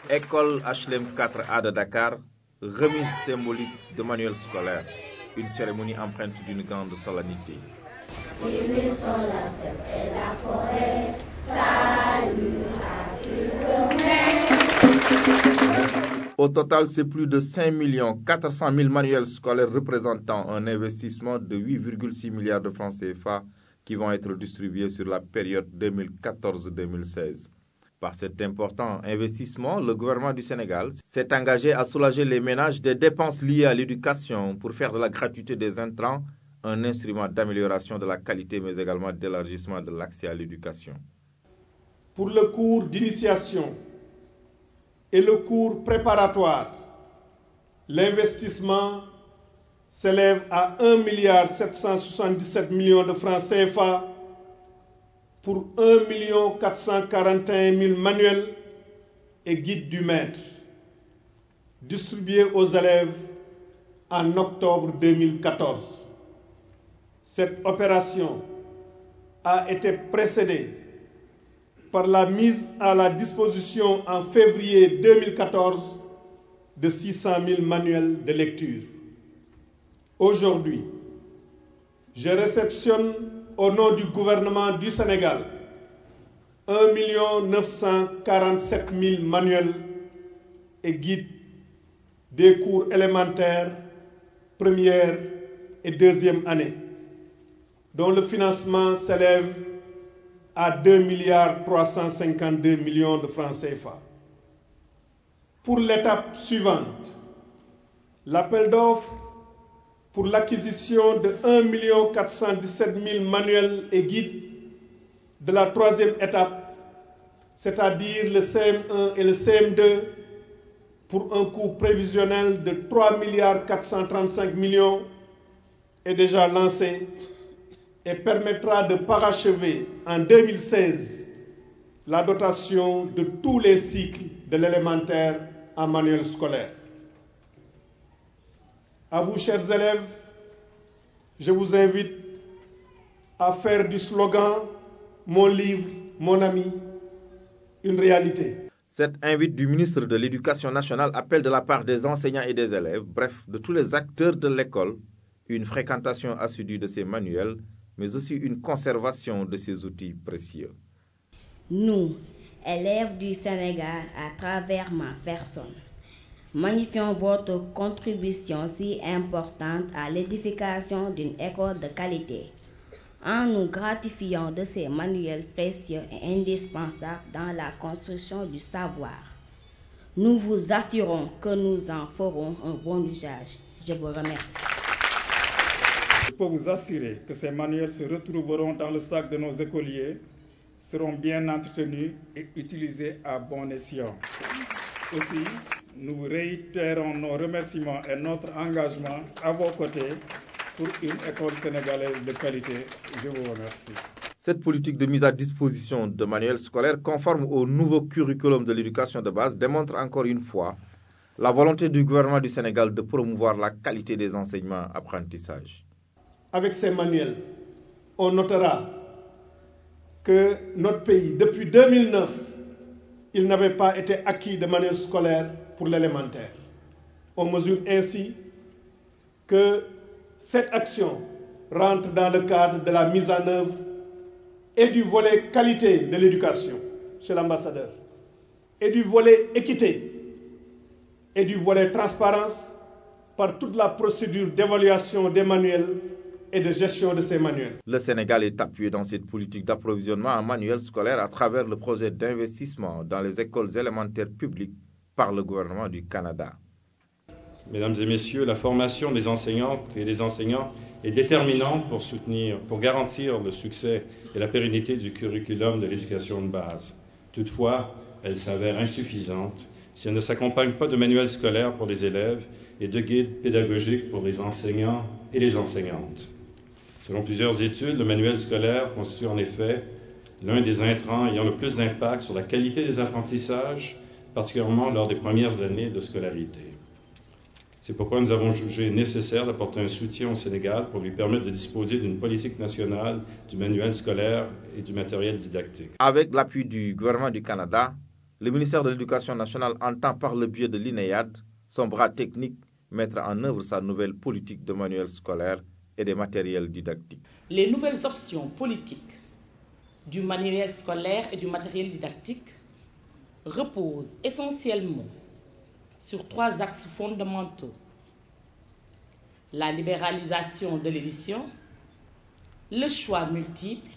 École HLM 4A de Dakar, remise symbolique de manuels scolaires, une cérémonie empreinte d'une grande solennité. Unissons la sève et la forêt, salut à. Au total, c'est plus de 5 400 000 manuels scolaires représentant un investissement de 8,6 milliards de francs CFA qui vont être distribués sur la période 2014-2016. Par cet important investissement, le gouvernement du Sénégal s'est engagé à soulager les ménages des dépenses liées à l'éducation pour faire de la gratuité des intrants un instrument d'amélioration de la qualité mais également d'élargissement de l'accès à l'éducation. Pour le cours d'initiation et le cours préparatoire, l'investissement s'élève à 1,777 milliard de francs CFA pour 1 441 000 manuels et guides du maître, distribués aux élèves en octobre 2014. Cette opération a été précédée par la mise à la disposition en février 2014 de 600 000 manuels de lecture. Aujourd'hui, je réceptionne au nom du gouvernement du Sénégal 1 947 000 manuels et guides des cours élémentaires, première et deuxième année, dont le financement s'élève à 2 352 millions de francs CFA. Pour l'étape suivante, l'appel d'offres pour l'acquisition de 1 417 000 manuels et guides de la troisième étape, c'est-à-dire le CM1 et le CM2, pour un coût prévisionnel de 3 435 millions, est déjà lancé et permettra de parachever en 2016 la dotation de tous les cycles de l'élémentaire en manuel scolaire. À vous, chers élèves, je vous invite à faire du slogan « Mon livre, mon ami » une réalité. Cette invite du ministre de l'Éducation nationale appelle de la part des enseignants et des élèves, bref, de tous les acteurs de l'école, une fréquentation assidue de ces manuels, mais aussi une conservation de ces outils précieux. Nous, élèves du Sénégal, à travers ma personne, magnifions votre contribution si importante à l'édification d'une école de qualité, en nous gratifiant de ces manuels précieux et indispensables dans la construction du savoir. Nous vous assurons que nous en ferons un bon usage. Je vous remercie. Je peux vous assurer que ces manuels se retrouveront dans le sac de nos écoliers, seront bien entretenus et utilisés à bon escient. Aussi, nous réitérons nos remerciements et notre engagement à vos côtés pour une école sénégalaise de qualité. Je vous remercie. Cette politique de mise à disposition de manuels scolaires conforme au nouveau curriculum de l'éducation de base démontre encore une fois la volonté du gouvernement du Sénégal de promouvoir la qualité des enseignements-apprentissages. Avec ces manuels, on notera que notre pays, depuis 2009, il n'avait pas été acquis de manuels scolaires pour l'élémentaire. On mesure ainsi que cette action rentre dans le cadre de la mise en œuvre et du volet qualité de l'éducation chez l'ambassadeur, et du volet équité, et du volet transparence par toute la procédure d'évaluation des manuels et de gestion de ces manuels. Le Sénégal est appuyé dans cette politique d'approvisionnement en manuels scolaires à travers le projet d'investissement dans les écoles élémentaires publiques par le gouvernement du Canada. Mesdames et messieurs, la formation des enseignantes et des enseignants est déterminante pour garantir le succès et la pérennité du curriculum de l'éducation de base. Toutefois, elle s'avère insuffisante si elle ne s'accompagne pas de manuels scolaires pour les élèves et de guides pédagogiques pour les enseignants et les enseignantes. Selon plusieurs études, le manuel scolaire constitue en effet l'un des intrants ayant le plus d'impact sur la qualité des apprentissages, particulièrement lors des premières années de scolarité. C'est pourquoi nous avons jugé nécessaire d'apporter un soutien au Sénégal pour lui permettre de disposer d'une politique nationale, du manuel scolaire et du matériel didactique. Avec l'appui du gouvernement du Canada, Le ministère de l'Éducation nationale entend par le biais de l'INEAD, son bras technique, mettre en œuvre sa nouvelle politique de manuels scolaires et des matériels didactiques. Les nouvelles options politiques du manuel scolaire et du matériel didactique reposent essentiellement sur 3 axes fondamentaux: la libéralisation de l'édition, le choix multiple,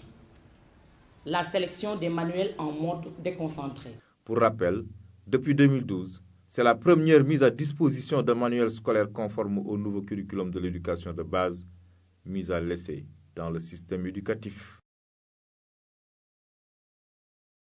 la sélection des manuels en mode déconcentré. Pour rappel, depuis 2012, c'est la première mise à disposition de manuels scolaires conformes au nouveau curriculum de l'éducation de base, mise à l'essai dans le système éducatif.